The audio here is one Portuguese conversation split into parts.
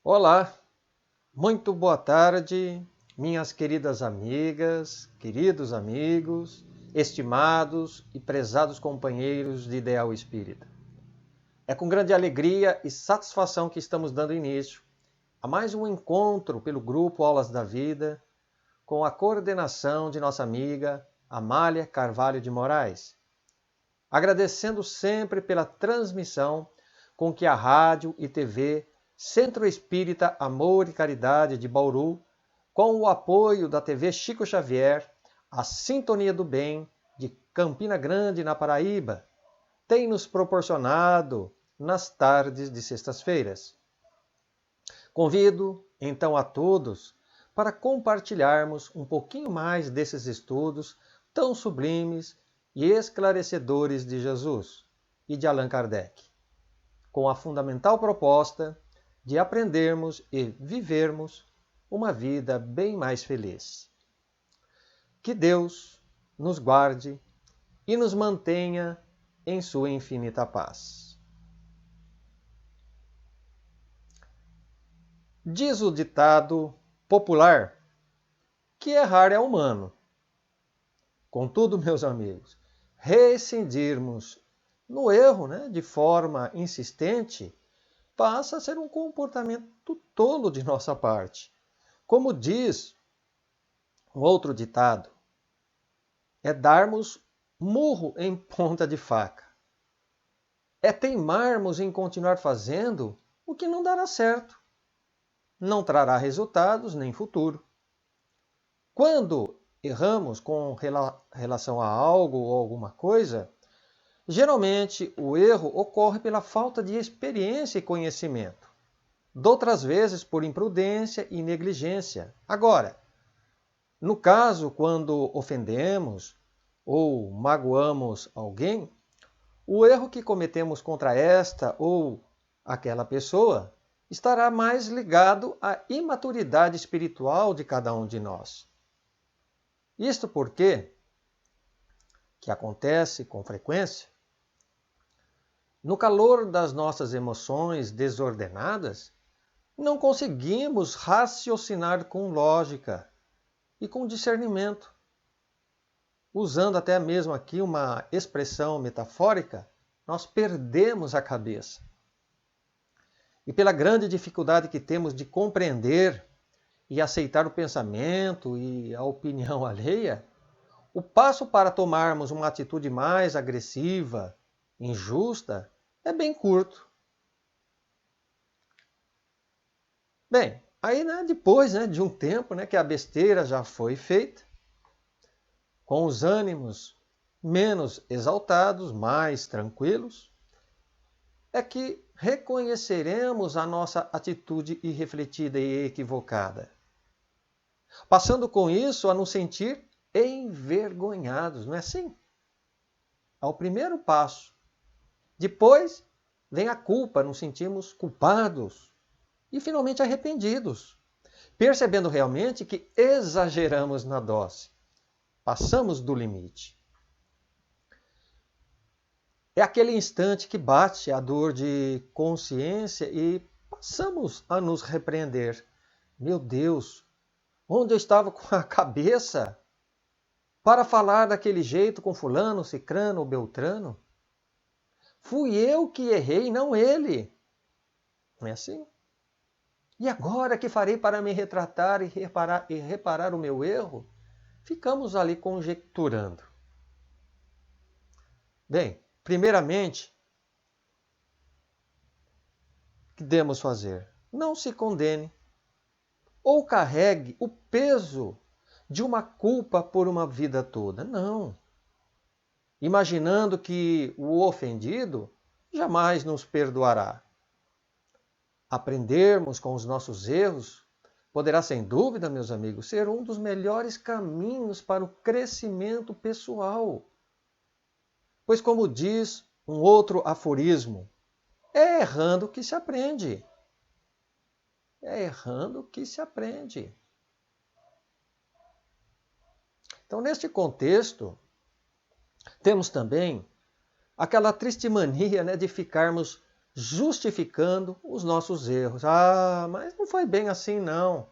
Olá, muito boa tarde, minhas queridas amigas, queridos amigos, estimados e prezados companheiros de Ideal Espírita. É com grande alegria e satisfação que estamos dando início a mais um encontro pelo Grupo Aulas da Vida, com a coordenação de nossa amiga Amália Carvalho de Moraes. Agradecendo sempre pela transmissão com que a rádio e TV Centro Espírita Amor e Caridade de Bauru, com o apoio da TV Chico Xavier, a Sintonia do Bem de Campina Grande, na Paraíba, tem nos proporcionado nas tardes de sextas-feiras. Convido, então, a todos para compartilharmos um pouquinho mais desses estudos tão sublimes e esclarecedores de Jesus e de Allan Kardec, com a fundamental proposta de aprendermos e vivermos uma vida bem mais feliz. Que Deus nos guarde e nos mantenha em sua infinita paz. Diz o ditado popular que errar é humano. Contudo, meus amigos, rescindirmos no erro, de forma insistente, passa a ser um comportamento tolo de nossa parte. Como diz um outro ditado, é darmos murro em ponta de faca. É teimarmos em continuar fazendo o que não dará certo. Não trará resultados nem futuro. Quando erramos com relação a algo ou alguma coisa, geralmente o erro ocorre pela falta de experiência e conhecimento. Doutras vezes por imprudência e negligência. Agora, no caso, quando ofendemos ou magoamos alguém, o erro que cometemos contra esta ou aquela pessoa estará mais ligado à imaturidade espiritual de cada um de nós. Isto porque, que acontece com frequência, no calor das nossas emoções desordenadas, não conseguimos raciocinar com lógica e com discernimento. Usando até mesmo aqui uma expressão metafórica, nós perdemos a cabeça. E pela grande dificuldade que temos de compreender e aceitar o pensamento e a opinião alheia, o passo para tomarmos uma atitude mais agressiva, injusta, é bem curto. Bem, aí depois de um tempo que a besteira já foi feita, com os ânimos menos exaltados, mais tranquilos, é que reconheceremos a nossa atitude irrefletida e equivocada, passando com isso a nos sentir envergonhados, não é assim? É o primeiro passo. Depois vem a culpa, nos sentimos culpados e finalmente arrependidos, percebendo realmente que exageramos na dose, passamos do limite. É aquele instante que bate a dor de consciência e passamos a nos repreender. Meu Deus, onde eu estava com a cabeça para falar daquele jeito com fulano, cicrano ou beltrano? Fui eu que errei, não ele. Não é assim? E agora que farei para me retratar e reparar o meu erro? Ficamos ali conjecturando. Bem, primeiramente, o que devemos fazer? Não se condene ou carregue o peso de uma culpa por uma vida toda. Não. Imaginando que o ofendido jamais nos perdoará. Aprendermos com os nossos erros poderá, sem dúvida, meus amigos, ser um dos melhores caminhos para o crescimento pessoal. Pois, como diz um outro aforismo, é errando que se aprende. É errando que se aprende. Então, neste contexto, temos também aquela triste mania de ficarmos justificando os nossos erros. Ah, mas não foi bem assim, não.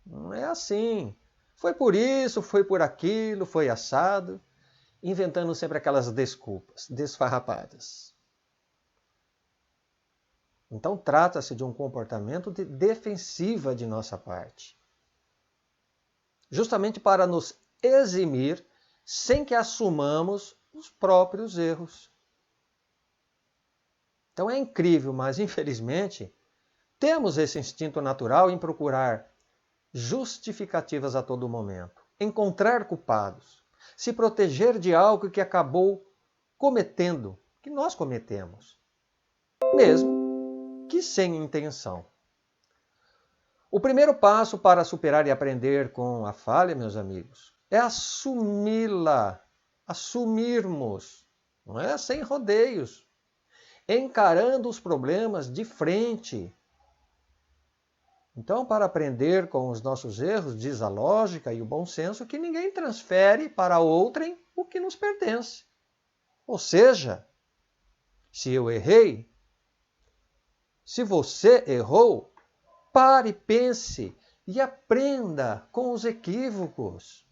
Não é assim. Foi por isso, foi por aquilo, foi assado. Inventando sempre aquelas desculpas desfarrapadas. Então, trata-se de um comportamento de defensiva de nossa parte. Justamente para nos eximir sem que assumamos os próprios erros. Então é incrível, mas infelizmente temos esse instinto natural em procurar justificativas a todo momento, encontrar culpados, se proteger de algo que acabou cometendo, que nós cometemos, mesmo que sem intenção. O primeiro passo para superar e aprender com a falha, meus amigos, é assumi-la, assumirmos, não é? Sem rodeios, encarando os problemas de frente. Então, para aprender com os nossos erros, diz a lógica e o bom senso que ninguém transfere para outrem o que nos pertence. Ou seja, se eu errei, se você errou, pare, pense e aprenda com os equívocos.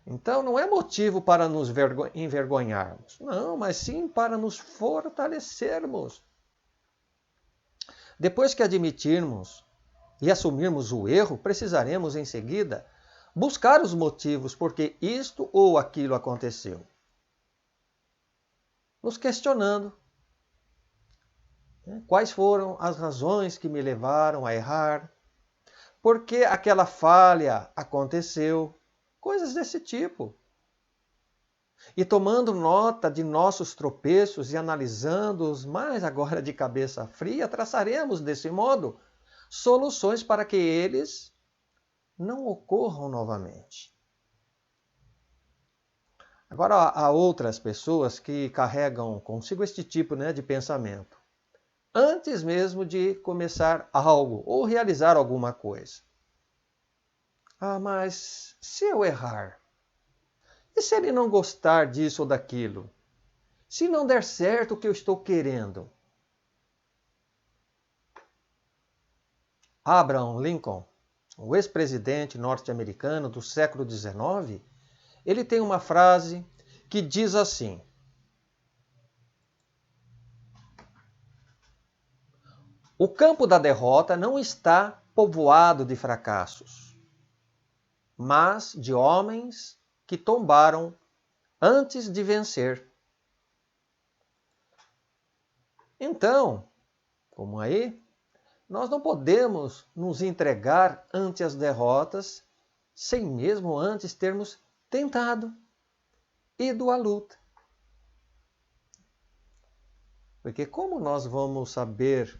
Então, não é motivo para nos envergonharmos, não, mas sim para nos fortalecermos. Depois que admitirmos e assumirmos o erro, precisaremos em seguida buscar os motivos por que isto ou aquilo aconteceu. Nos questionando quais foram as razões que me levaram a errar, por que aquela falha aconteceu, coisas desse tipo. E tomando nota de nossos tropeços e analisando-os mais agora de cabeça fria, traçaremos desse modo soluções para que eles não ocorram novamente. Agora, há outras pessoas que carregam consigo este tipo de pensamento, antes mesmo de começar algo ou realizar alguma coisa. Ah, mas se eu errar? E se ele não gostar disso ou daquilo? Se não der certo o que eu estou querendo? Abraham Lincoln, o ex-presidente norte-americano do século XIX, ele tem uma frase que diz assim: o campo da derrota não está povoado de fracassos, mas de homens que tombaram antes de vencer. Então, como aí, nós não podemos nos entregar ante as derrotas sem mesmo antes termos tentado, ido à luta. Porque como nós vamos saber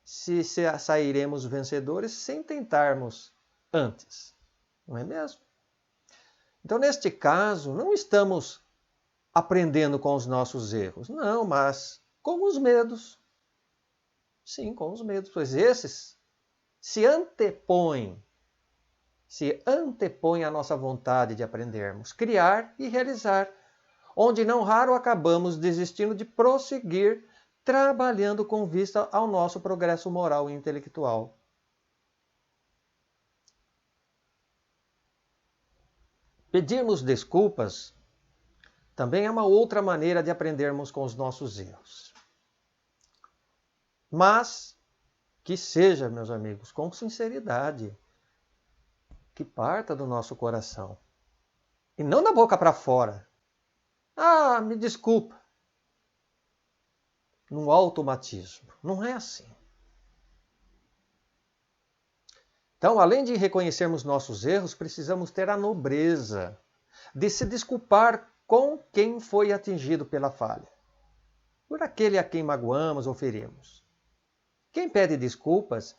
se sairemos vencedores sem tentarmos antes? Não é mesmo? Então, neste caso, não estamos aprendendo com os nossos erros, não, mas com os medos. Sim, com os medos, pois esses se antepõem à nossa vontade de aprendermos, criar e realizar, onde não raro acabamos desistindo de prosseguir trabalhando com vista ao nosso progresso moral e intelectual. Pedirmos desculpas também é uma outra maneira de aprendermos com os nossos erros. Mas que seja, meus amigos, com sinceridade, que parta do nosso coração e não da boca para fora. Ah, me desculpa. Num automatismo. Não é assim. Então, além de reconhecermos nossos erros, precisamos ter a nobreza de se desculpar com quem foi atingido pela falha, por aquele a quem magoamos ou ferimos. Quem pede desculpas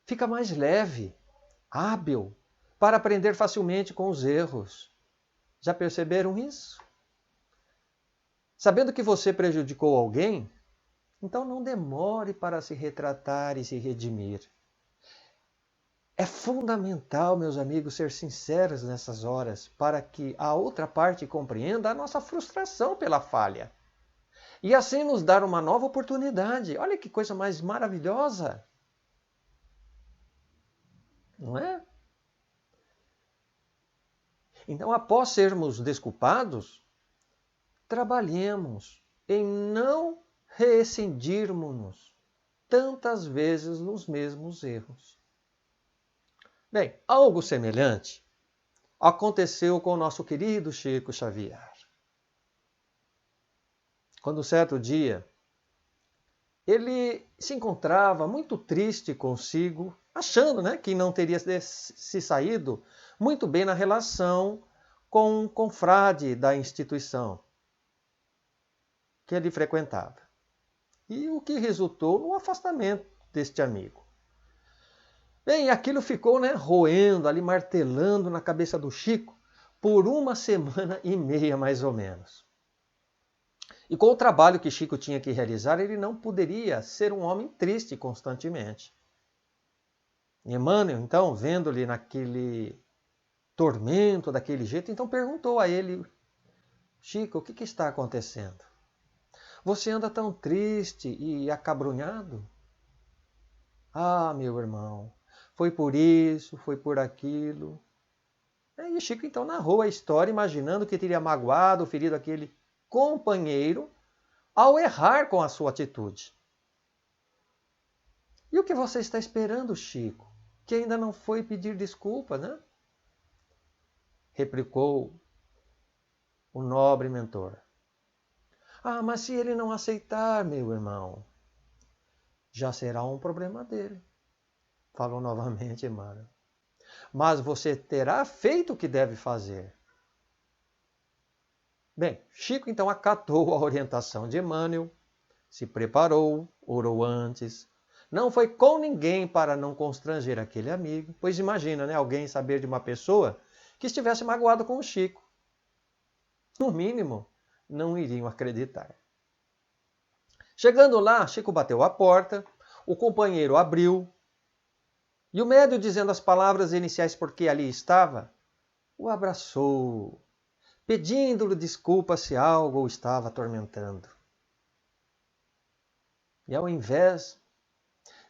fica mais leve, hábil, para aprender facilmente com os erros. Já perceberam isso? Sabendo que você prejudicou alguém, então não demore para se retratar e se redimir. É fundamental, meus amigos, ser sinceros nessas horas para que a outra parte compreenda a nossa frustração pela falha. e assim nos dar uma nova oportunidade. Olha que coisa mais maravilhosa, não é? Então, após sermos desculpados, trabalhemos em não rescindirmos tantas vezes nos mesmos erros. Bem, algo semelhante aconteceu com o nosso querido Chico Xavier. Quando certo dia ele se encontrava muito triste consigo, achando, né, que não teria se saído muito bem na relação com um confrade da instituição que ele frequentava. E o que resultou no afastamento deste amigo. Bem, aquilo ficou, né, roendo ali, martelando na cabeça do Chico por 1 semana e meia, mais ou menos. E com o trabalho que Chico tinha que realizar, ele não poderia ser um homem triste constantemente. E Emmanuel, então, vendo-lhe naquele tormento, daquele jeito, então perguntou a ele: Chico, o que está acontecendo? Você anda tão triste e acabrunhado? Ah, meu irmão, foi por isso, foi por aquilo. E Chico então narrou a história, imaginando que teria magoado, ferido aquele companheiro ao errar com a sua atitude. E o que você está esperando, Chico? Que ainda não foi pedir desculpa, né? Replicou o nobre mentor. Ah, mas se ele não aceitar, meu irmão, já será um problema dele. Falou novamente Emmanuel. Mas você terá feito o que deve fazer. Bem, Chico então acatou a orientação de Emmanuel, se preparou, orou antes. Não foi com ninguém para não constranger aquele amigo, pois imagina, né, alguém saber de uma pessoa que estivesse magoado com o Chico. No mínimo, não iriam acreditar. Chegando lá, Chico bateu a porta, o companheiro abriu, e o médium, dizendo as palavras iniciais porque ali estava, o abraçou, pedindo-lhe desculpa se algo o estava atormentando. E ao invés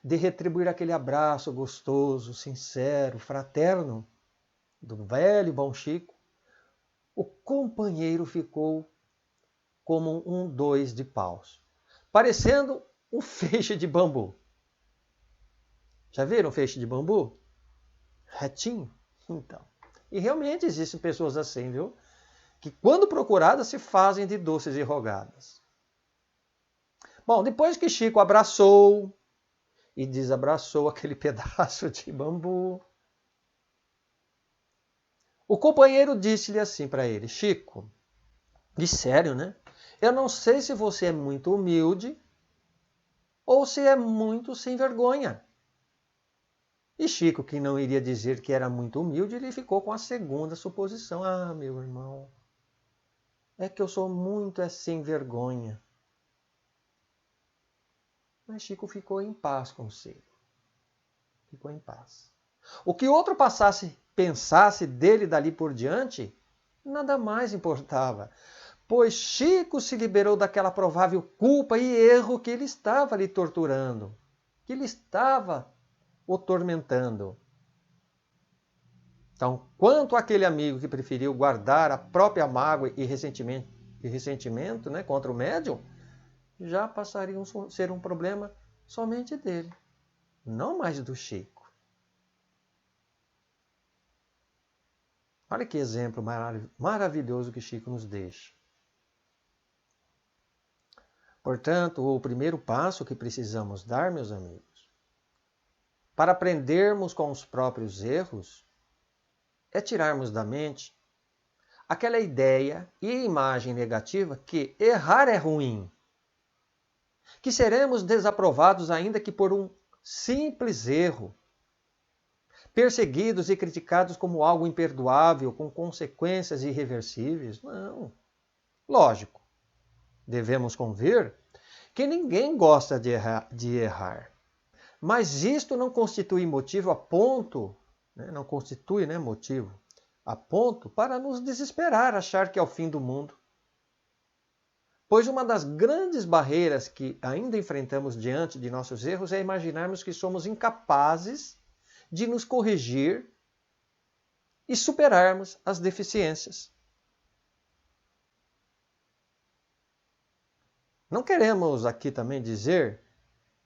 de retribuir aquele abraço gostoso, sincero, fraterno do velho bom Chico, o companheiro ficou como um dois de paus, parecendo um feixe de bambu. Já viram um feixe de bambu? Retinho? Então. E realmente existem pessoas assim, viu? Que quando procuradas se fazem de doces e rogadas. Bom, depois que Chico abraçou e desabraçou aquele pedaço de bambu, o companheiro disse-lhe assim para ele: Chico, de sério, né? Eu não sei se você é muito humilde ou se é muito sem vergonha. E Chico, que não iria dizer que era muito humilde, ele ficou com a segunda suposição. Ah, meu irmão, é que eu sou muito sem vergonha. Mas Chico ficou em paz consigo. Ficou em paz. O que outro pensasse dele dali por diante, nada mais importava. Pois Chico se liberou daquela provável culpa e erro que ele estava lhe torturando, que ele estava o tormentando. Então, quanto àquele amigo que preferiu guardar a própria mágoa e ressentimento, né, contra o médium, já passaria a ser um problema somente dele, não mais do Chico. Olha que exemplo maravilhoso que Chico nos deixa. Portanto, o primeiro passo que precisamos dar, meus amigos, para aprendermos com os próprios erros, é tirarmos da mente aquela ideia e imagem negativa que errar é ruim, que seremos desaprovados ainda que por um simples erro, perseguidos e criticados como algo imperdoável, com consequências irreversíveis. Não. Lógico, devemos convir que ninguém gosta de errar. Mas isto não constitui motivo a ponto, não constitui motivo a ponto para nos desesperar, achar que é o fim do mundo. Pois uma das grandes barreiras que ainda enfrentamos diante de nossos erros é imaginarmos que somos incapazes de nos corrigir e superarmos as deficiências. Não queremos aqui também dizer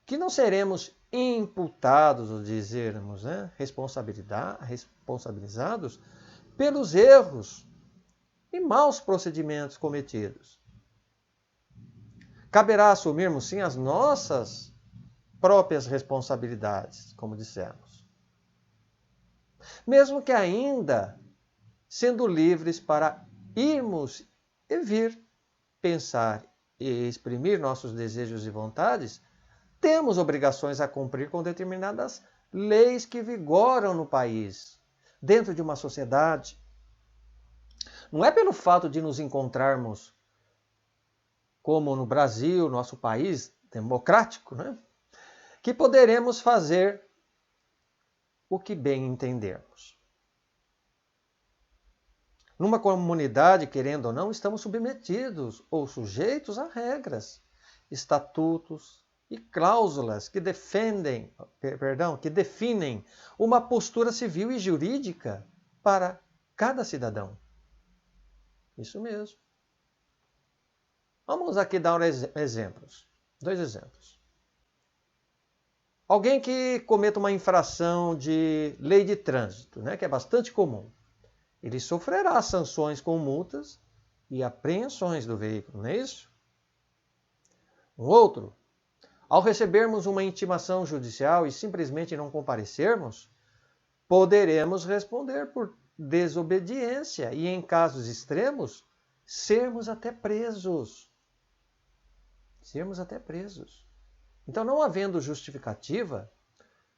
que não seremos imputados, ou dizermos, responsabilizados pelos erros e maus procedimentos cometidos. Caberá assumirmos, sim, as nossas próprias responsabilidades, como dissemos. Mesmo que ainda sendo livres para irmos e vir, pensar e exprimir nossos desejos e vontades, temos obrigações a cumprir com determinadas leis que vigoram no país, dentro de uma sociedade. Não é pelo fato de nos encontrarmos, como no Brasil, nosso país democrático, que poderemos fazer o que bem entendermos. Numa comunidade, querendo ou não, estamos submetidos ou sujeitos a regras, estatutos e cláusulas que definem uma postura civil e jurídica para cada cidadão. Isso mesmo. Vamos aqui dar exemplos. 2 exemplos. Alguém que cometa uma infração de lei de trânsito, que é bastante comum, ele sofrerá sanções com multas e apreensões do veículo, não é isso? Um outro, ao recebermos uma intimação judicial e simplesmente não comparecermos, poderemos responder por desobediência e, em casos extremos, sermos até presos. Então, não havendo justificativa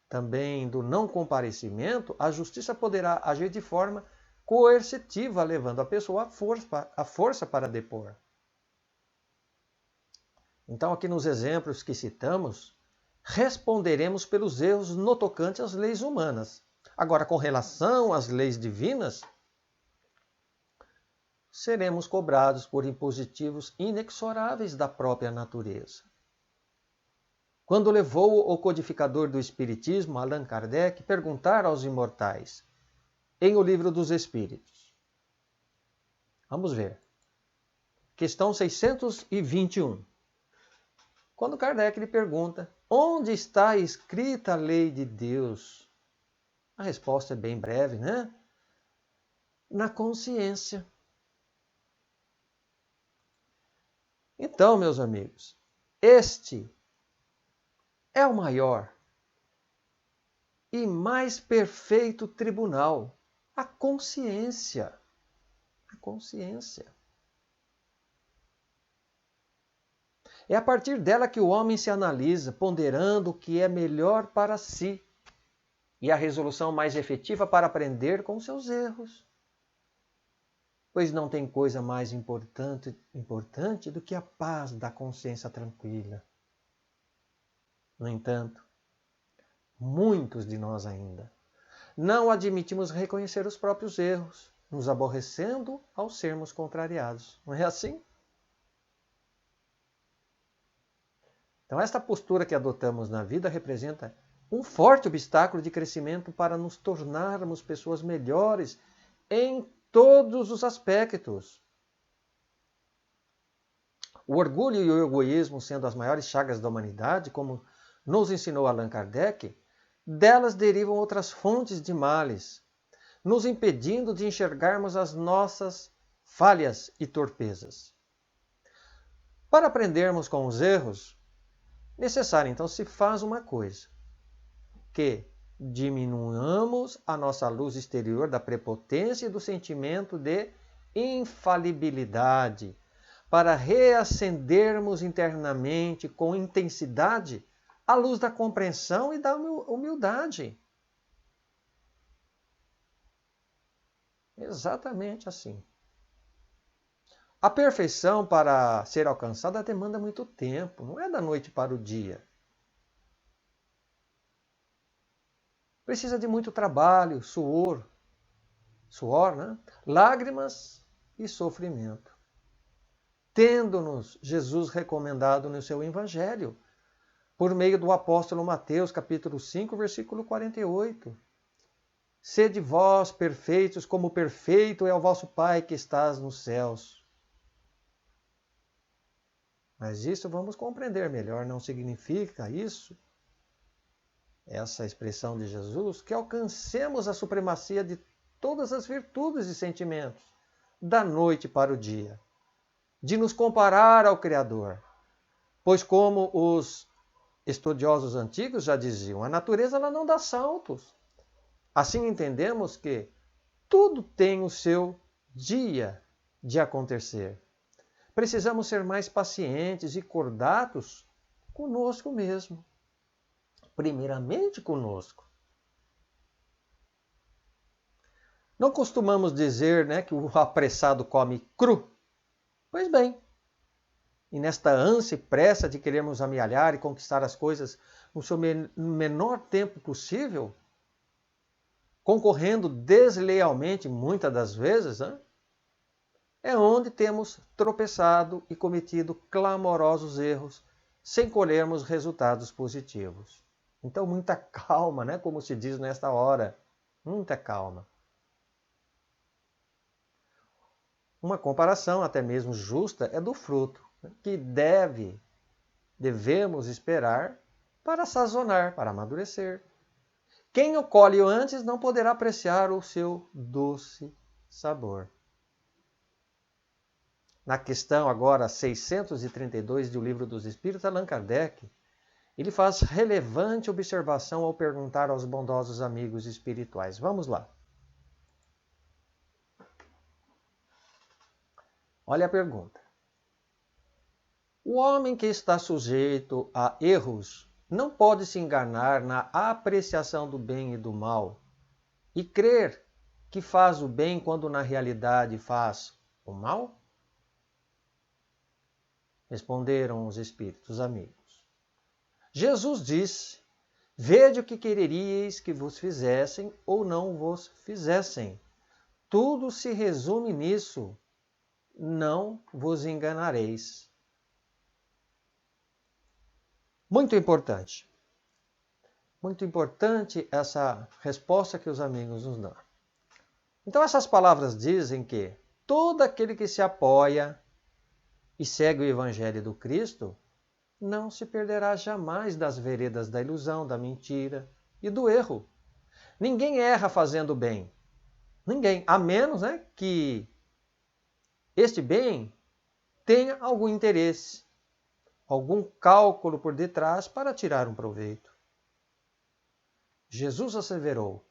também do não comparecimento, a justiça poderá agir de forma coercitiva, levando a pessoa à força para depor. Então, aqui nos exemplos que citamos, responderemos pelos erros no tocante às leis humanas. Agora, com relação às leis divinas, seremos cobrados por impositivos inexoráveis da própria natureza. Quando levou o codificador do Espiritismo, Allan Kardec, perguntar aos imortais, em O Livro dos Espíritos. Vamos ver. Questão 621. Quando Kardec lhe pergunta, onde está escrita a lei de Deus? A resposta é bem breve, Na consciência. Então, meus amigos, este é o maior e mais perfeito tribunal, a consciência. A consciência. É a partir dela que o homem se analisa, ponderando o que é melhor para si e a resolução mais efetiva para aprender com seus erros. Pois não tem coisa mais importante do que a paz da consciência tranquila. No entanto, muitos de nós ainda não admitimos reconhecer os próprios erros, nos aborrecendo ao sermos contrariados. Não é assim? Então, esta postura que adotamos na vida representa um forte obstáculo de crescimento para nos tornarmos pessoas melhores em todos os aspectos. O orgulho e o egoísmo sendo as maiores chagas da humanidade, como nos ensinou Allan Kardec, delas derivam outras fontes de males, nos impedindo de enxergarmos as nossas falhas e torpezas. Para aprendermos com os erros, necessário então se faz uma coisa, que diminuamos a nossa luz exterior da prepotência e do sentimento de infalibilidade, para reacendermos internamente com intensidade a luz da compreensão e da humildade. Exatamente assim. A perfeição, para ser alcançada, demanda muito tempo, não é da noite para o dia. Precisa de muito trabalho, suor, lágrimas e sofrimento. tendo-nos Jesus recomendado no seu Evangelho, por meio do apóstolo Mateus, capítulo 5, versículo 48. Sede vós perfeitos, como perfeito é o vosso Pai que estás nos céus. Mas isso vamos compreender melhor, não significa isso, essa expressão de Jesus, que alcancemos a supremacia de todas as virtudes e sentimentos, da noite para o dia, de nos comparar ao Criador. Pois como os estudiosos antigos já diziam, a natureza ela não dá saltos. Assim entendemos que tudo tem o seu dia de acontecer. Precisamos ser mais pacientes e cordatos conosco mesmo. Primeiramente conosco. Não costumamos dizer, né, que o apressado come cru? Pois bem, e nesta ânsia e pressa de querermos amealhar e conquistar as coisas no seu menor tempo possível, concorrendo deslealmente muitas das vezes, né, é onde temos tropeçado e cometido clamorosos erros sem colhermos resultados positivos. Então, muita calma, né, como se diz nesta hora, muita calma. Uma comparação até mesmo justa é do fruto, que devemos esperar para sazonar, para amadurecer. Quem o colhe antes não poderá apreciar o seu doce sabor. Na questão agora 632 do Livro dos Espíritos, Allan Kardec, ele faz relevante observação ao perguntar aos bondosos amigos espirituais. Vamos lá. Olha a pergunta. O homem que está sujeito a erros não pode se enganar na apreciação do bem e do mal e crer que faz o bem quando na realidade faz o mal? Responderam os espíritos amigos. Jesus disse: vede o que quereríeis que vos fizessem ou não vos fizessem. Tudo se resume nisso. Não vos enganareis. Muito importante. Muito importante essa resposta que os amigos nos dão. Então essas palavras dizem que todo aquele que se apoia e segue o Evangelho do Cristo não se perderá jamais das veredas da ilusão, da mentira e do erro. Ninguém erra fazendo bem. Ninguém, a menos, né, que este bem tenha algum interesse, algum cálculo por detrás para tirar um proveito. Jesus asseverou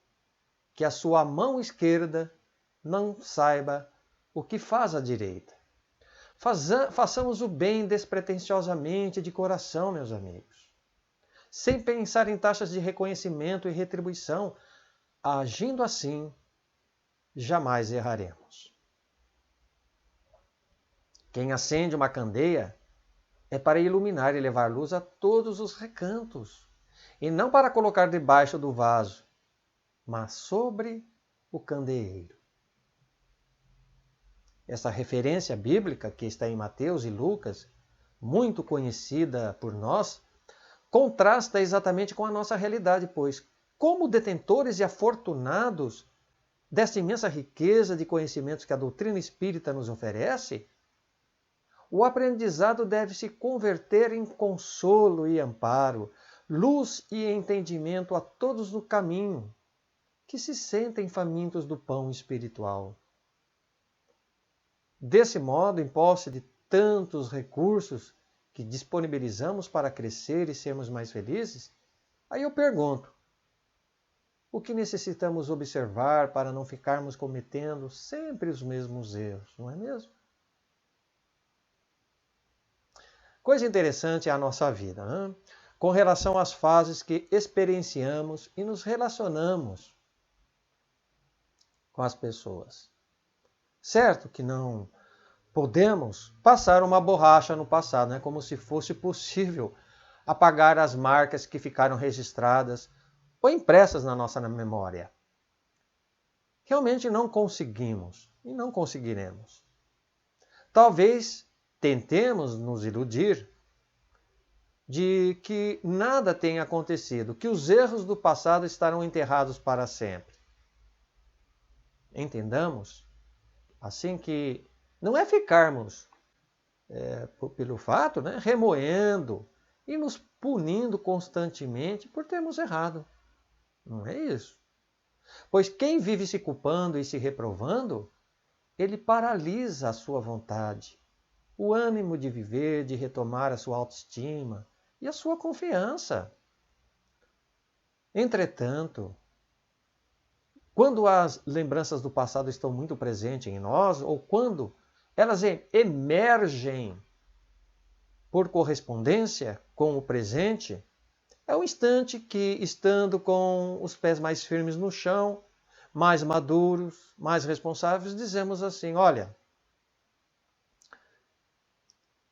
que a sua mão esquerda não saiba o que faz a direita. Façamos o bem despretensiosamente, de coração, meus amigos, sem pensar em taxas de reconhecimento e retribuição. Agindo assim, jamais erraremos. Quem acende uma candeia é para iluminar e levar luz a todos os recantos, e não para colocar debaixo do vaso, mas sobre o candeeiro. Essa referência bíblica que está em Mateus e Lucas, muito conhecida por nós, contrasta exatamente com a nossa realidade, pois, como detentores e afortunados desta imensa riqueza de conhecimentos que a doutrina espírita nos oferece, o aprendizado deve se converter em consolo e amparo, luz e entendimento a todos no caminho, que se sentem famintos do pão espiritual. Desse modo, em posse de tantos recursos que disponibilizamos para crescer e sermos mais felizes, aí eu pergunto, o que necessitamos observar para não ficarmos cometendo sempre os mesmos erros, não é mesmo? Coisa interessante é a nossa vida, né? Com relação às fases que experienciamos e nos relacionamos com as pessoas. Certo que não podemos passar uma borracha no passado, né? Como se fosse possível apagar as marcas que ficaram registradas ou impressas na nossa memória. Realmente não conseguimos e não conseguiremos. Talvez tentemos nos iludir de que nada tenha acontecido, que os erros do passado estarão enterrados para sempre. Entendamos, assim, que não é ficarmos pelo fato, né, remoendo e nos punindo constantemente por termos errado. Não é isso. Pois quem vive se culpando e se reprovando, ele paralisa a sua vontade, o ânimo de viver, de retomar a sua autoestima e a sua confiança. Entretanto, quando as lembranças do passado estão muito presentes em nós, ou quando elas emergem por correspondência com o presente, é o instante que, estando com os pés mais firmes no chão, mais maduros, mais responsáveis, dizemos assim, olha,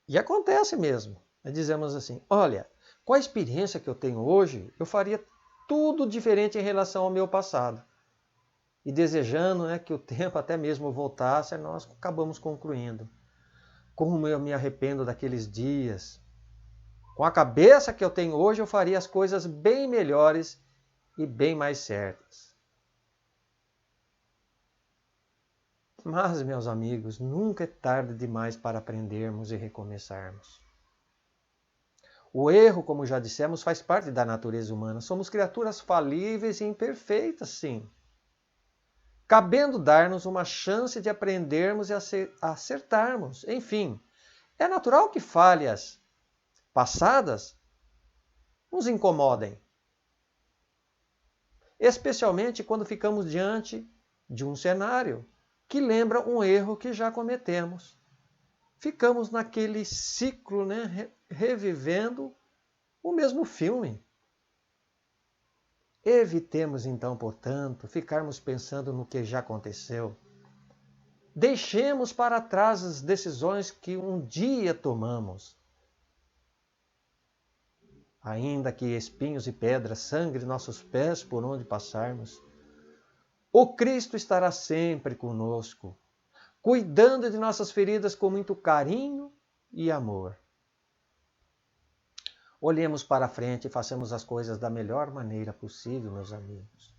e acontece mesmo, dizemos assim, olha, com a experiência que eu tenho hoje, eu faria tudo diferente em relação ao meu passado. E desejando, né, que o tempo até mesmo voltasse, nós acabamos concluindo. Como eu me arrependo daqueles dias. Com a cabeça que eu tenho hoje, eu faria as coisas bem melhores e bem mais certas. Mas, meus amigos, nunca é tarde demais para aprendermos e recomeçarmos. O erro, como já dissemos, faz parte da natureza humana. Somos criaturas falíveis e imperfeitas, sim. Cabendo dar-nos uma chance de aprendermos e acertarmos. Enfim, é natural que falhas passadas nos incomodem. Especialmente quando ficamos diante de um cenário que lembra um erro que já cometemos. Ficamos naquele ciclo, né, revivendo o mesmo filme. Evitemos então, portanto, ficarmos pensando no que já aconteceu. Deixemos para trás as decisões que um dia tomamos. Ainda que espinhos e pedras sangrem nossos pés por onde passarmos, o Cristo estará sempre conosco, cuidando de nossas feridas com muito carinho e amor. Olhemos para frente e façamos as coisas da melhor maneira possível, meus amigos.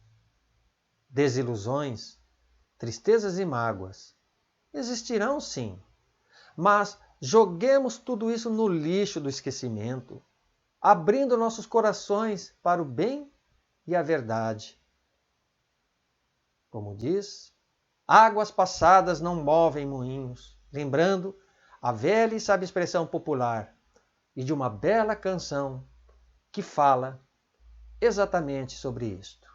Desilusões, tristezas e mágoas existirão sim, mas joguemos tudo isso no lixo do esquecimento, abrindo nossos corações para o bem e a verdade. Como diz, águas passadas não movem moinhos, lembrando a velha e sábia expressão popular e de uma bela canção que fala exatamente sobre isto.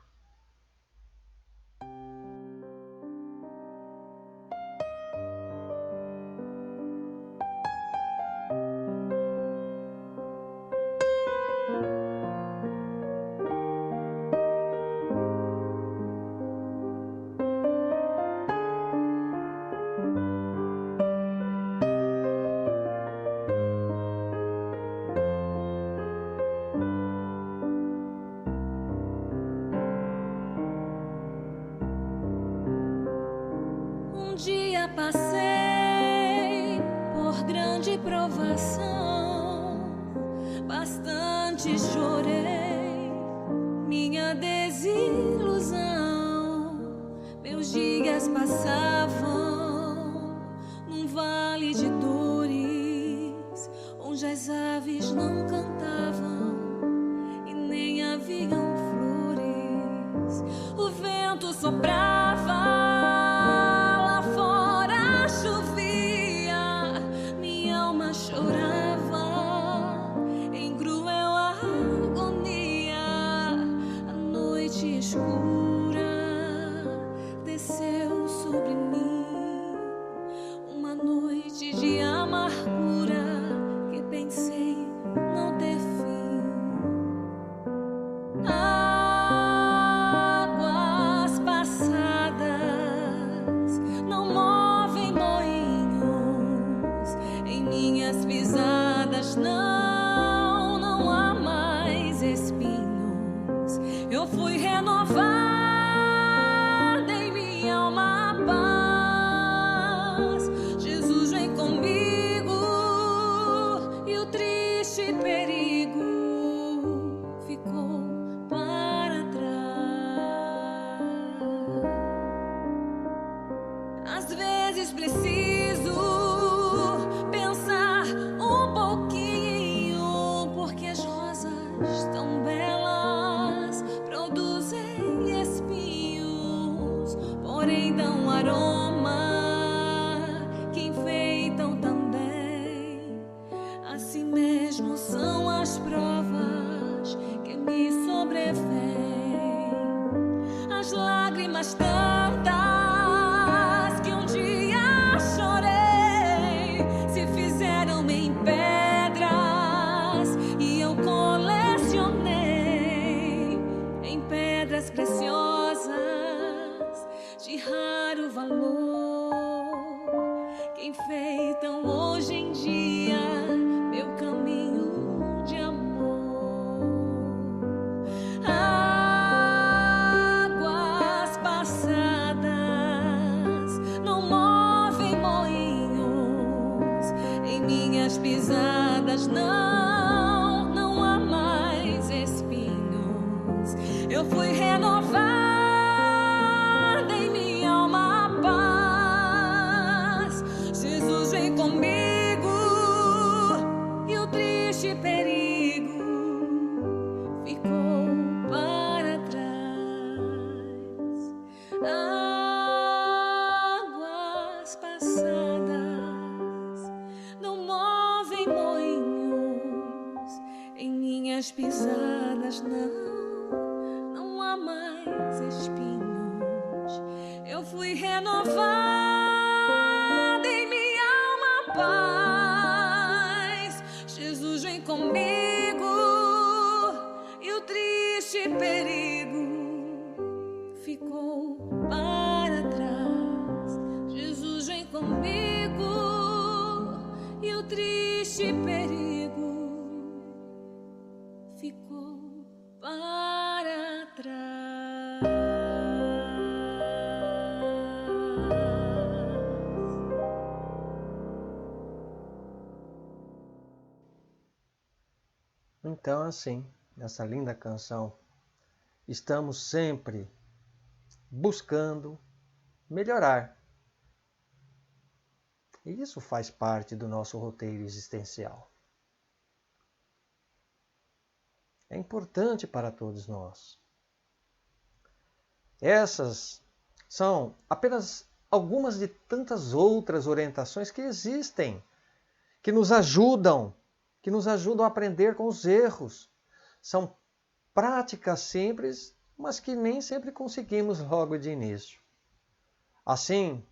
Passei por grande provação, bastante chorei minha desilusão. Meus dias passavam num vale de dores, onde as aves não cantavam e nem haviam flores. O vento soprava, chorava em cruel agonia. A noite escura desceu sobre mim. tão belas produzem espinhos, porém dão aroma que enfeitam também. Assim mesmo são as provas que me sobrevêm, as lágrimas tantas que um dia chorei se fizeram em pedras e eu colecionei em pedras preciosas de raro valor que enfeitam hoje em dia meu caminho de amor. Águas passadas não movem moinhos, em minhas pisadas não há mais espinhos. Eu fui renovada em minha alma paz. Jesus vem comigo e o triste perigo ficou para trás. Águas passadas não movem moinhos, em minhas pisadas não há mais espinhos. Eu fui renovada em minha alma paz. Jesus vem comigo e o triste perigo ficou para trás. Jesus vem comigo e o triste perigo ficou para trás. Então, assim, nessa linda canção, estamos sempre buscando melhorar. E isso faz parte do nosso roteiro existencial. É importante para todos nós. Essas são apenas algumas de tantas outras orientações que existem, que nos ajudam a aprender com os erros. São práticas simples, mas que nem sempre conseguimos logo de início. Assim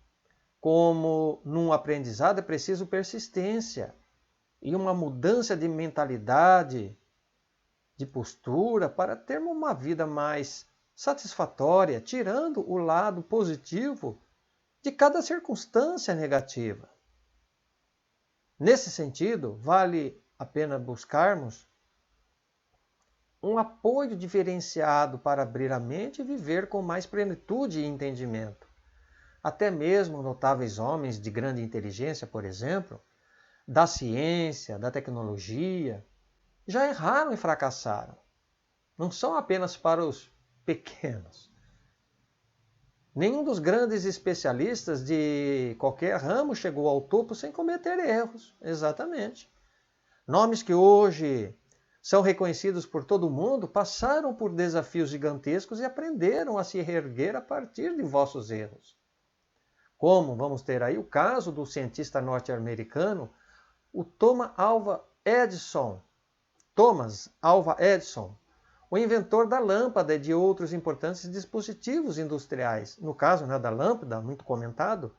como num aprendizado é preciso persistência e uma mudança de mentalidade, de postura, para termos uma vida mais satisfatória, tirando o lado positivo de cada circunstância negativa. Nesse sentido, vale a pena buscarmos um apoio diferenciado para abrir a mente e viver com mais plenitude e entendimento. Até mesmo notáveis homens de grande inteligência, por exemplo, da ciência, da tecnologia, já erraram e fracassaram. Não são apenas para os pequenos. Nenhum dos grandes especialistas de qualquer ramo chegou ao topo sem cometer erros. Exatamente. Nomes que hoje são reconhecidos por todo mundo passaram por desafios gigantescos e aprenderam a se reerguer a partir de vossos erros. Como vamos ter aí o caso do cientista norte-americano, o Thomas Alva Edison, o inventor da lâmpada e de outros importantes dispositivos industriais. No caso, da lâmpada, muito comentado,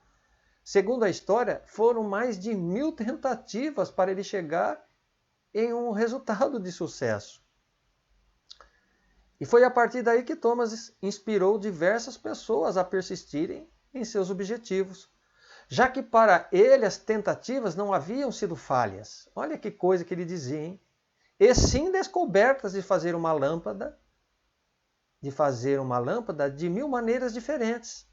segundo a história, foram mais de 1000 tentativas para ele chegar em um resultado de sucesso. E foi a partir daí que Thomas inspirou diversas pessoas a persistirem em seus objetivos, já que para ele as tentativas não haviam sido falhas. Olha que coisa que ele dizia, hein? E sim descobertas de fazer uma lâmpada de 1000 maneiras diferentes.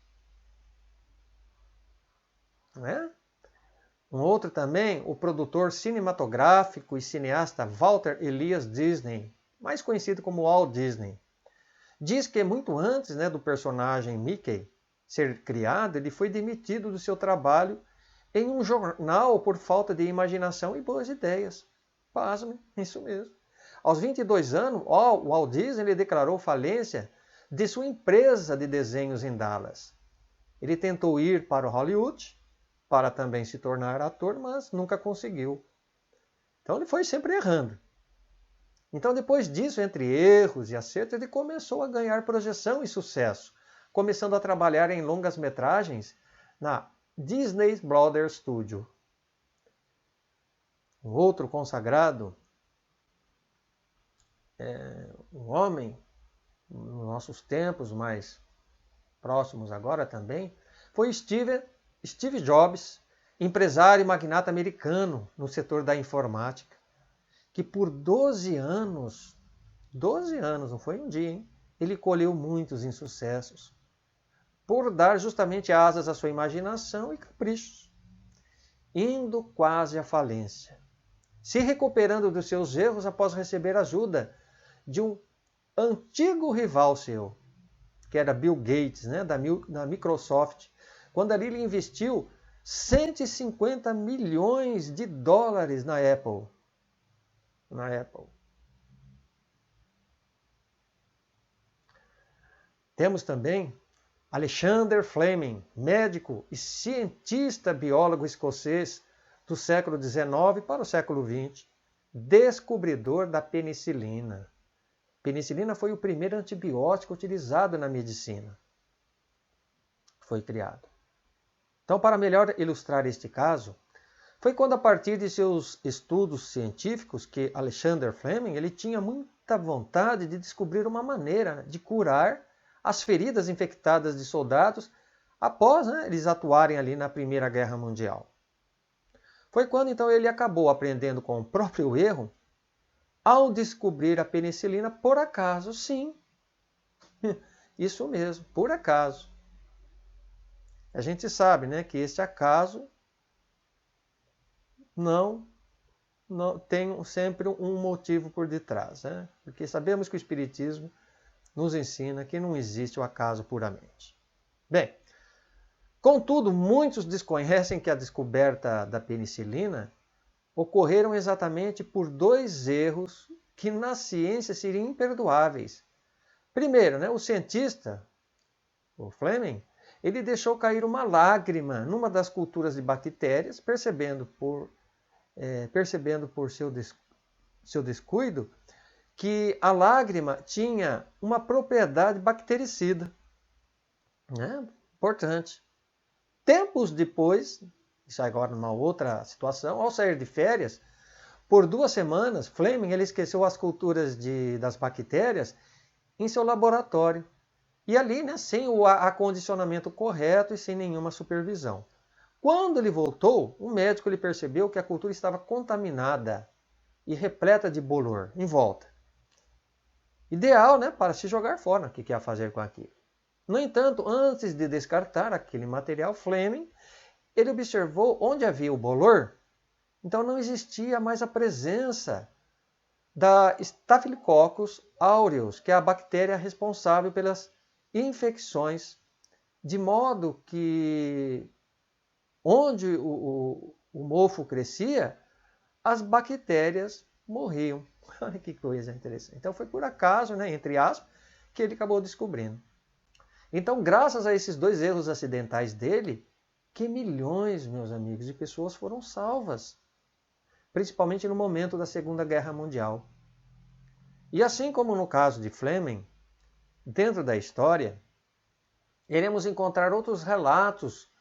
Não é? Um outro também, o produtor cinematográfico e cineasta Walter Elias Disney, mais conhecido como Walt Disney, diz que muito antes do personagem Mickey ser criado, ele foi demitido do seu trabalho em um jornal por falta de imaginação e boas ideias. Pasme, isso mesmo. Aos 22 anos, o Walt Disney ele declarou falência de sua empresa de desenhos em Dallas. Ele tentou ir para o Hollywood para também se tornar ator, mas nunca conseguiu. Então ele foi sempre errando. Então depois disso, entre erros e acertos, ele começou a ganhar projeção e sucesso, começando a trabalhar em longas-metragens na Disney Brothers Studio. Um outro consagrado, um homem, nos nossos tempos mais próximos agora também, foi Steve Jobs, empresário e magnata americano no setor da informática, que por 12 anos, não foi um dia, hein? Ele colheu muitos insucessos, por dar justamente asas à sua imaginação e caprichos, indo quase à falência, se recuperando dos seus erros após receber ajuda de um antigo rival seu, que era Bill Gates, né, da Microsoft, quando ali ele investiu 150 milhões de dólares na Apple. Temos também Alexander Fleming, médico e cientista biólogo escocês do século XIX para o século XX, descobridor da penicilina. Penicilina foi o primeiro antibiótico utilizado na medicina. Foi criado. Então, para melhor ilustrar este caso, foi quando, a partir de seus estudos científicos, que Alexander Fleming ele tinha muita vontade de descobrir uma maneira de curar as feridas infectadas de soldados após eles atuarem ali na Primeira Guerra Mundial. Foi quando então ele acabou aprendendo com o próprio erro ao descobrir a penicilina por acaso, sim. Isso mesmo, por acaso. A gente sabe, né, que esse acaso não tem sempre um motivo por detrás, né? Porque sabemos que o Espiritismo nos ensina que não existe o acaso puramente. Bem, contudo, muitos desconhecem que a descoberta da penicilina ocorreram exatamente por dois erros que na ciência seriam imperdoáveis. Primeiro, né, o cientista, o Fleming, ele deixou cair uma lágrima numa das culturas de bactérias, percebendo por seu descuido que a lágrima tinha uma propriedade bactericida. Importante. Tempos depois, isso agora numa outra situação, ao sair de férias, por 2 semanas, Fleming ele esqueceu as culturas das bactérias em seu laboratório. E ali, né, sem o acondicionamento correto e sem nenhuma supervisão. Quando ele voltou, o médico ele percebeu que a cultura estava contaminada e repleta de bolor em volta. Ideal, né, para se jogar fora. O que ia fazer com aquilo? No entanto, antes de descartar aquele material, Fleming ele observou onde havia o bolor. Então não existia mais a presença da Staphylococcus aureus, que é a bactéria responsável pelas infecções, de modo que onde o mofo crescia, as bactérias morriam. Olha que coisa interessante. Então foi por acaso, né, entre aspas, que ele acabou descobrindo. Então, graças a esses 2 erros acidentais dele, que milhões, meus amigos, de pessoas foram salvas, principalmente no momento da Segunda Guerra Mundial. E assim como no caso de Fleming, dentro da história, iremos encontrar outros relatos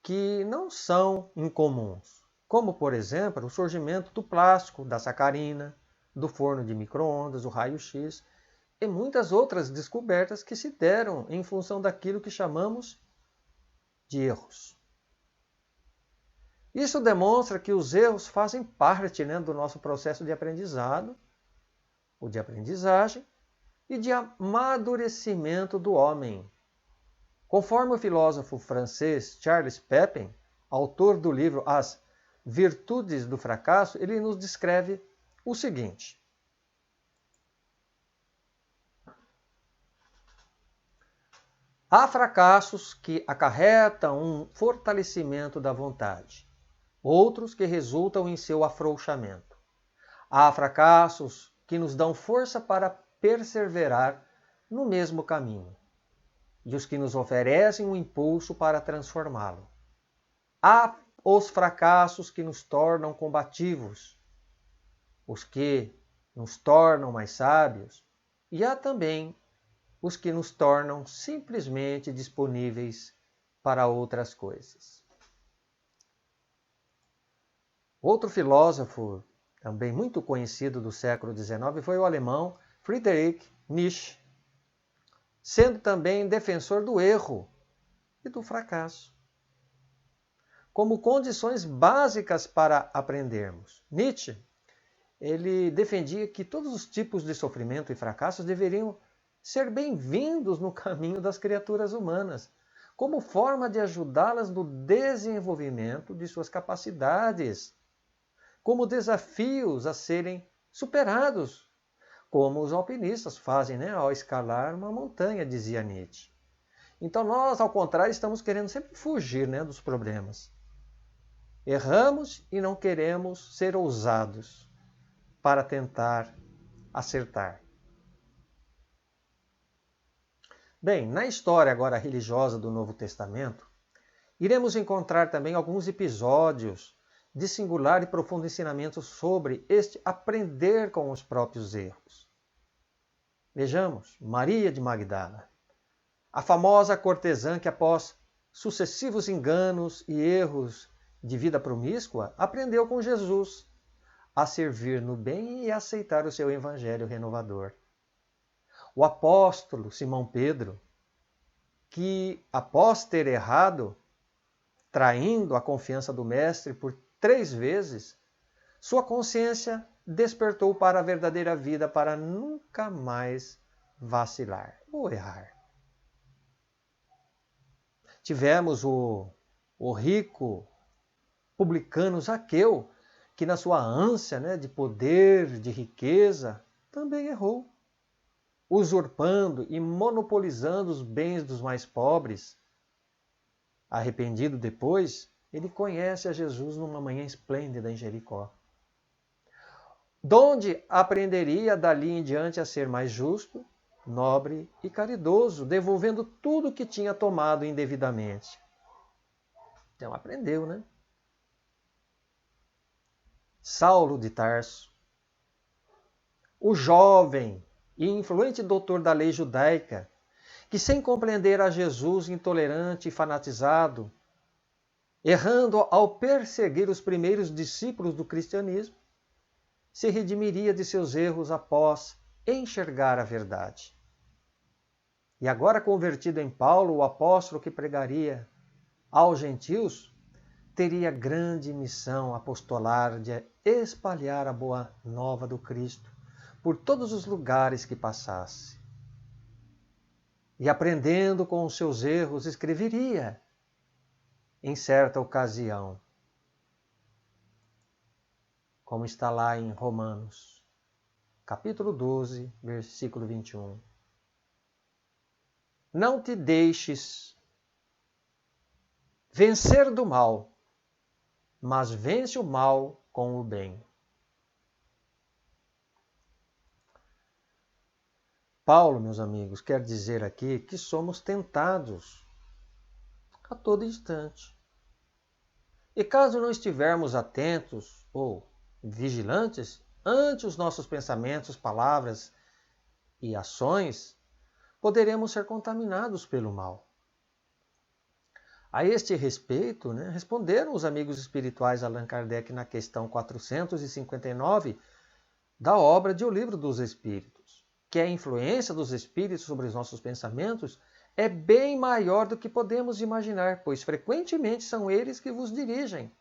que não são incomuns, como, por exemplo, o surgimento do plástico, da sacarina, do forno de micro-ondas, o raio-x e muitas outras descobertas que se deram em função daquilo que chamamos de erros. Isso demonstra que os erros fazem parte, né, do nosso processo de aprendizado, ou de aprendizagem, e de amadurecimento do homem. Conforme o filósofo francês Charles Pepin, autor do livro As Virtudes do Fracasso, ele nos descreve o seguinte: há fracassos que acarretam um fortalecimento da vontade, outros que resultam em seu afrouxamento. Há fracassos que nos dão força para perseverar no mesmo caminho, e os que nos oferecem um impulso para transformá-lo. Há os fracassos que nos tornam combativos, os que nos tornam mais sábios, e há também os que nos tornam simplesmente disponíveis para outras coisas. Outro filósofo, também muito conhecido do século XIX, foi o alemão Friedrich Nietzsche, sendo também defensor do erro e do fracasso como condições básicas para aprendermos. Nietzsche, ele defendia que todos os tipos de sofrimento e fracassos deveriam ser bem-vindos no caminho das criaturas humanas, como forma de ajudá-las no desenvolvimento de suas capacidades, como desafios a serem superados, como os alpinistas fazem, ao escalar uma montanha, dizia Nietzsche. Então nós, ao contrário, estamos querendo sempre fugir, dos problemas. Erramos e não queremos ser ousados para tentar acertar. Bem, na história agora religiosa do Novo Testamento, iremos encontrar também alguns episódios de singular e profundo ensinamento sobre este aprender com os próprios erros. Vejamos, Maria de Magdala, a famosa cortesã que após sucessivos enganos e erros de vida promíscua, aprendeu com Jesus a servir no bem e a aceitar o seu evangelho renovador. O apóstolo Simão Pedro, que após ter errado, traindo a confiança do mestre por 3 vezes, sua consciência despertou para a verdadeira vida para nunca mais vacilar ou errar. Tivemos o rico publicano Zaqueu, que na sua ânsia de poder, de riqueza, também errou, usurpando e monopolizando os bens dos mais pobres. Arrependido depois, ele conhece a Jesus numa manhã esplêndida em Jericó, donde aprenderia dali em diante a ser mais justo, nobre e caridoso, devolvendo tudo o que tinha tomado indevidamente. Então aprendeu, Saulo de Tarso, o jovem e influente doutor da lei judaica, que sem compreender a Jesus intolerante e fanatizado, errando ao perseguir os primeiros discípulos do cristianismo, se redimiria de seus erros após enxergar a verdade. E agora convertido em Paulo, o apóstolo que pregaria aos gentios, teria grande missão apostolar de espalhar a boa nova do Cristo por todos os lugares que passasse. E aprendendo com os seus erros, escreveria, em certa ocasião, como está lá em Romanos, capítulo 12, versículo 21. Não te deixes vencer do mal, mas vence o mal com o bem. Paulo, meus amigos, quer dizer aqui que somos tentados a todo instante. E caso não estivermos atentos ou vigilantes ante os nossos pensamentos, palavras e ações, poderemos ser contaminados pelo mal. A este respeito, responderam os amigos espirituais Allan Kardec na questão 459 da obra de O Livro dos Espíritos, que a influência dos espíritos sobre os nossos pensamentos é bem maior do que podemos imaginar, pois frequentemente são eles que vos dirigem.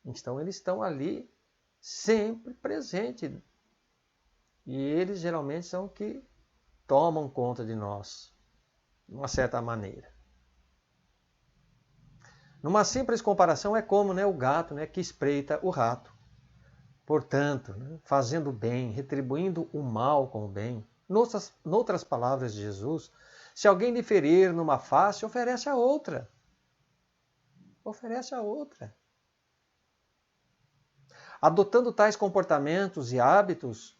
Então eles estão ali sempre presentes. E eles geralmente são que tomam conta de nós, de uma certa maneira. Numa simples comparação, é como o gato que espreita o rato. Portanto, fazendo o bem, retribuindo o mal com o bem. Noutras palavras de Jesus, se alguém lhe ferir numa face, oferece a outra. Oferece a outra. Adotando tais comportamentos e hábitos,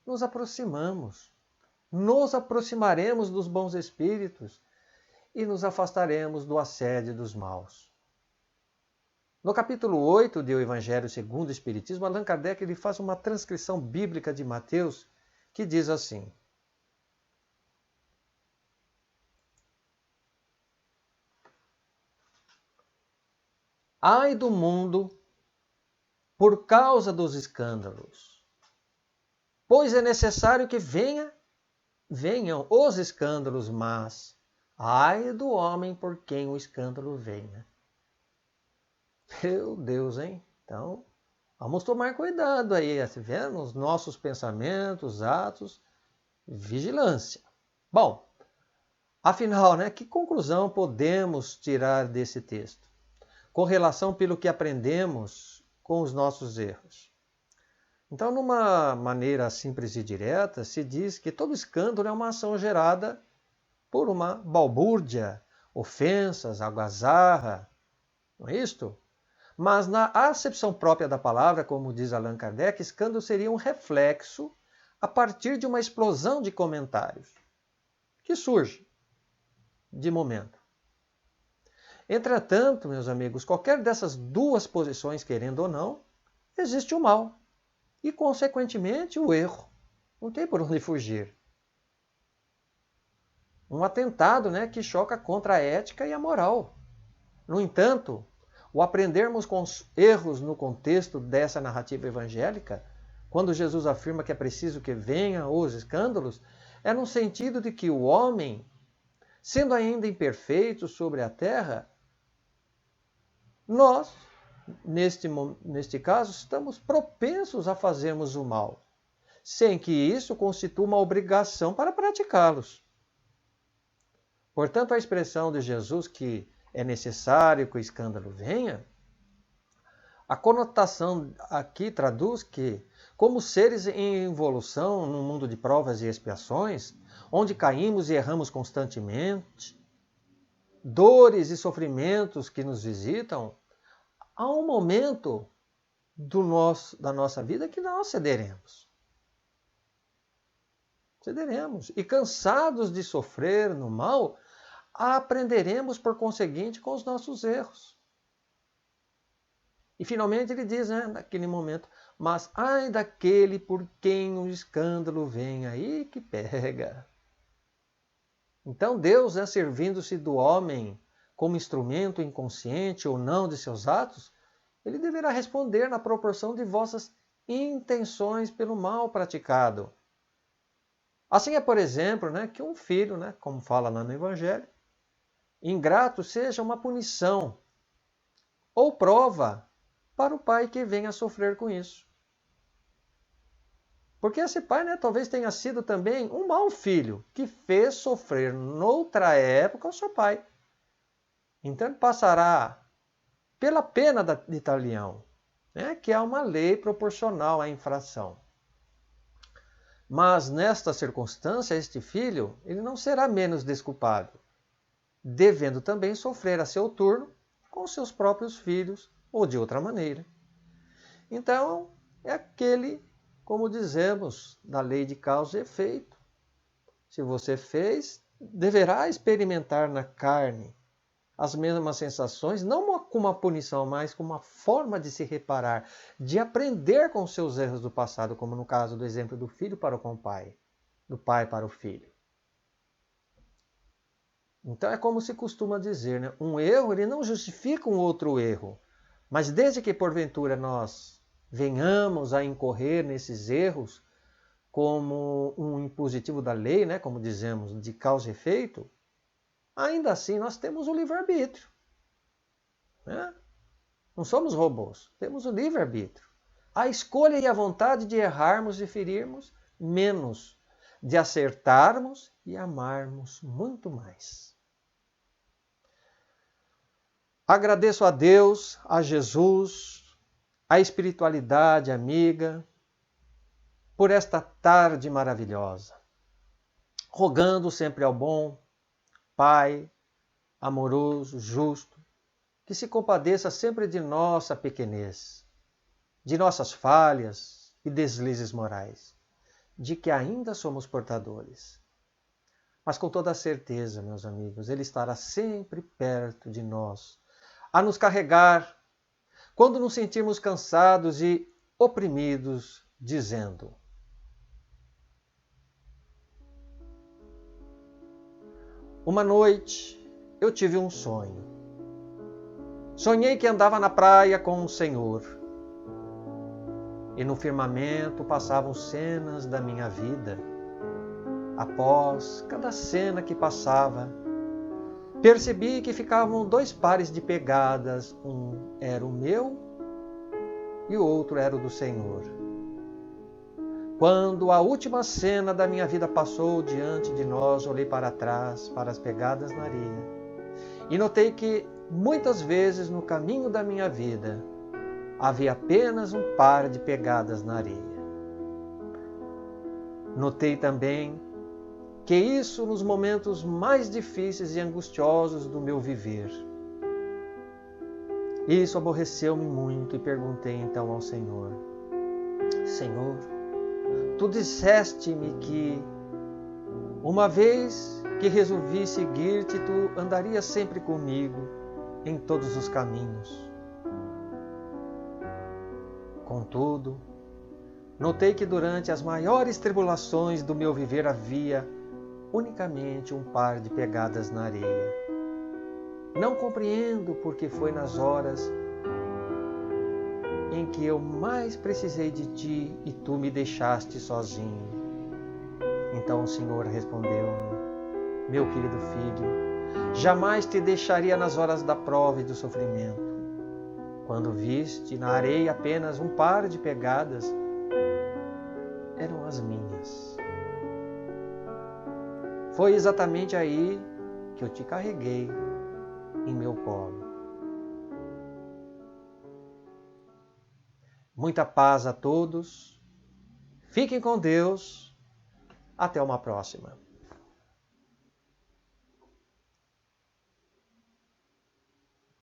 nos aproximaremos dos bons espíritos e nos afastaremos do assédio dos maus. No capítulo 8 do Evangelho segundo o Espiritismo, Allan Kardec ele faz uma transcrição bíblica de Mateus que diz assim: ai do mundo por causa dos escândalos, pois é necessário que venham os escândalos, mas ai do homem por quem o escândalo venha. Meu Deus, hein? Então, vamos tomar cuidado aí, vendo? Os nossos pensamentos, atos, vigilância. Bom, afinal, né, que conclusão podemos tirar desse texto? Com relação pelo que aprendemos com os nossos erros. Então, numa maneira simples e direta, se diz que todo escândalo é uma ação gerada por uma balbúrdia, ofensas, algazarra, não é isto? Mas na acepção própria da palavra, como diz Allan Kardec, escândalo seria um reflexo a partir de uma explosão de comentários que surge de momento. Entretanto, meus amigos, qualquer dessas duas posições, querendo ou não, existe o mal e, consequentemente, o erro. Não tem por onde fugir. Um atentado, né, que choca contra a ética e a moral. No entanto, o aprendermos com os erros no contexto dessa narrativa evangélica, quando Jesus afirma que é preciso que venham os escândalos, é no sentido de que o homem, sendo ainda imperfeito sobre a terra, nós, neste caso, estamos propensos a fazermos o mal, sem que isso constitua uma obrigação para praticá-los. Portanto, a expressão de Jesus que é necessário que o escândalo venha, a conotação aqui traduz que, como seres em evolução num mundo de provas e expiações, onde caímos e erramos constantemente, dores e sofrimentos que nos visitam, há um momento da nossa vida que nós cederemos. Cederemos. E cansados de sofrer no mal, aprenderemos, por conseguinte, com os nossos erros. E finalmente ele diz, né, naquele momento, mas ai daquele por quem o escândalo vem aí que pega. Então Deus, né, servindo-se do homem como instrumento inconsciente ou não de seus atos, ele deverá responder na proporção de vossas intenções pelo mal praticado. Assim é, por exemplo, né, que um filho, né, como fala lá no Evangelho, ingrato seja uma punição ou prova para o pai que venha a sofrer com isso. Porque esse pai, né, talvez tenha sido também um mau filho que fez sofrer noutra época o seu pai. Então ele passará pela pena de talião, né, que é uma lei proporcional à infração. Mas nesta circunstância, este filho ele não será menos desculpado, devendo também sofrer a seu turno com seus próprios filhos ou de outra maneira. Então, é aquele, como dizemos, da lei de causa e efeito. Se você fez, deverá experimentar na carne as mesmas sensações, não com uma punição, mas com uma forma de se reparar, de aprender com os seus erros do passado, como no caso do exemplo do filho para com o pai, do pai para o filho. Então é como se costuma dizer, né? Um erro ele não justifica um outro erro, mas desde que porventura nós venhamos a incorrer nesses erros como um impositivo da lei, né? Como dizemos, de causa e efeito, ainda assim nós temos o livre-arbítrio. Né? Não somos robôs, temos o livre-arbítrio. A escolha e a vontade de errarmos e ferirmos menos, de acertarmos e amarmos muito mais. Agradeço a Deus, a Jesus, a espiritualidade amiga, por esta tarde maravilhosa, rogando sempre ao bom Pai, amoroso, justo, que se compadeça sempre de nossa pequenez, de nossas falhas e deslizes morais, de que ainda somos portadores. Mas com toda certeza, meus amigos, Ele estará sempre perto de nós, a nos carregar quando nos sentirmos cansados e oprimidos, dizendo: uma noite eu tive um sonho. Sonhei que andava na praia com o Senhor, e no firmamento passavam cenas da minha vida. Após cada cena que passava, percebi que ficavam 2 pares de pegadas, um era o meu e o outro era o do Senhor. Quando a última cena da minha vida passou diante de nós, olhei para trás, para as pegadas na areia, e notei que muitas vezes no caminho da minha vida havia apenas um par de pegadas na areia. Notei também que isso nos momentos mais difíceis e angustiosos do meu viver. Isso aborreceu-me muito e perguntei então ao Senhor: Senhor, Tu disseste-me que uma vez que resolvi seguir-te, Tu andarias sempre comigo em todos os caminhos. Contudo, notei que durante as maiores tribulações do meu viver havia unicamente um par de pegadas na areia. Não compreendo porque foi nas horas em que eu mais precisei de Ti e Tu me deixaste sozinho. Então o Senhor respondeu-me: meu querido filho, jamais te deixaria nas horas da prova e do sofrimento. Quando viste na areia apenas um par de pegadas, eram as minhas. Foi exatamente aí que eu te carreguei em meu colo. Muita paz a todos. Fiquem com Deus. Até uma próxima.